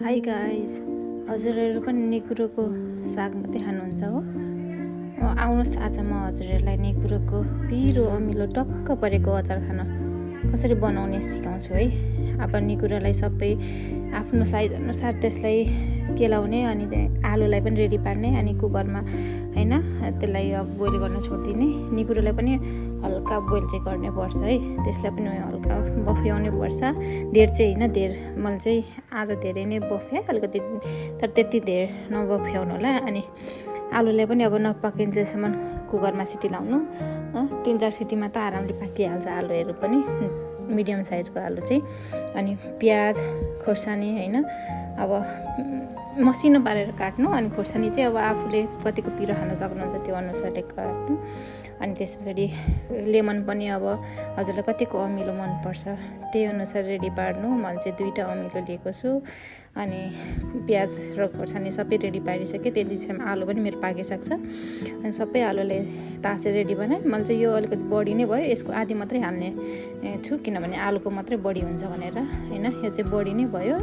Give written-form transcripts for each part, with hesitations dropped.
Hi guys, हजुरहरू पनि निगुरोको साग मात्रै खानुहुन्छ हो? आउनुहोस् आज म हजुरहरूलाई निगुरोको पिरो अमिलो टक्क परेको अचार खान कसरी बनाउने सिकाउँछु है। अब निगुरोलाई सबै आफ्नो साइज अनुसार त्यसलाई केलाउने अनि आलुलाई पनि रेडी पार्ने अनि कुकरमा होइन त्यसलाई बोइल गर्न छोडिदिने। निगुरोलाई पनि हल्का बोइल चाहिँ गर्नै पर्छ है, त्यसलाई पनि हल्का बफ्याउनै पर्छ। धेर चाहिँ होइन, मैले चाहिँ आज धेरै नै बफ्याएँ अलिकति, तर त्यति धेर नबफ्याउनु होला। अनि आलुलाई पनि अब नपाकिन्जेलसम्म कुकरमा सिटी लाउनु, 3-4 सिटीमा त आरामले पाकिहाल्छ आलुहरू पनि, मिडियम साइजको आलु चाहिँ। अनि प्याज खोर्सानी होइन अब मसिनो पारेर काट्नु, अनि खोर्सानी चाहिँ अब आफूले कतिको पिरो खान सक्नुहुन्छ त्यो अनुसारले काट्नु। अनि त्यस पछाडि लेमन पनि अब हजुरलाई कतिको अमिलो मनपर्छ त्यही अनुसार रेडी पार्नु। मैले चाहिँ 2टा अमिलो लिएको छु। अनि प्याज र खोर्सानी सबै रेडी पारिसकेँ, त्यति चाहिँ आलु पनि मेरो पाकिसक्छ। अनि सबै आलुले तासे रेडी बनाएँ। मैले चाहिँ यो अलिकति बढी नै भयो, यसको आधी मात्रै हाल्ने छु किनभने आलुको मात्रै बढी हुन्छ भनेर होइन। यो चाहिँ बढी नै भयो,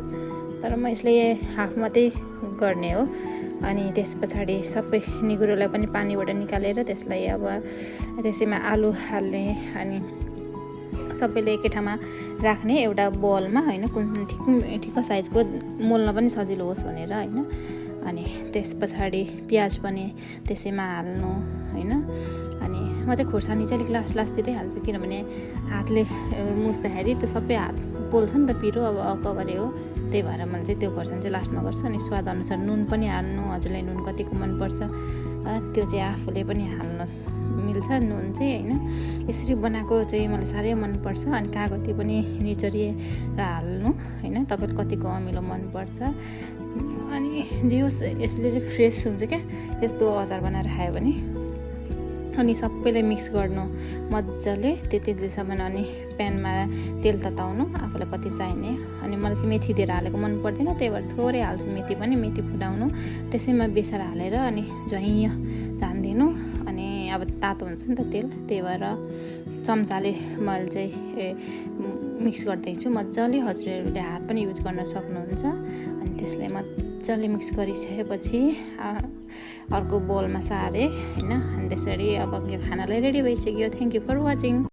तर म यसले हाफ मात्रै गर्ने हो। अनि त्यस पछाडि सबै निगुरोलाई पनि पानीबाट निकालेर त्यसलाई अब त्यसैमा आलु हाल्ने अनि सबैले एकै ठाउँमा राख्ने एउटा बलमा होइन, कुन ठिक्क साइजको मोल्न पनि सजिलो होस् भनेर होइन। अनि त्यस पछाडि प्याज पनि त्यसैमा हाल्नु होइन। अनि म चाहिँ खोर्सानी चाहिँ अलिक लास्टतिरै हाल्छु किनभने हातले मुस्दाखेरि त्यो सबै हात पोल्छ नि त पिरो, अब अकबरे हो, त्यही भएर मैले चाहिँ त्यो खोर्सानी चाहिँ लास्टमा गर्छु। अनि स्वाद अनुसार नुन पनि हाल्नु, हजुरलाई नुन कतिको मनपर्छ त्यो चाहिँ आफूले पनि हाल्न मिल्छ नुन चाहिँ होइन। यसरी बनाएको चाहिँ मलाई साह्रै मनपर्छ। अनि कागती पनि निचोरिएर हाल्नु होइन, तपाईँले कतिको अमिलो मनपर्छ। अनि जे होस् यसले चाहिँ फ्रेस हुन्छ क्या यस्तो अचार बनाएर खायो भने। अनि सबैलाई मिक्स गर्नु मजाले त्यतिसम्म। अनि प्यानमा तेल तताउनु आफूलाई कति चाहिने। अनि मलाई चाहिँ मेथी धेरै हालेको मन पर्दैन, त्यही भएर थोरै हाल्छु मेथी पनि। मेथी फुटाउनु, त्यसैमा बेसार हालेर अनि झैँ झानिदिनु। अनि अब तातो हुन्छ नि त तेल, त्यही भएर चम्चाले मैले चाहिँ मिक्स गर्दैछु मजाले। हजुरहरूले हात पनि युज गर्न सक्नुहुन्छ। अनि त्यसलाई मजाले मिक्स गरिसकेपछि अर्को बोलमा सारेँ होइन। अनि त्यसरी अब यो खानालाई रेडी भइसक्यो। Thank you for watching.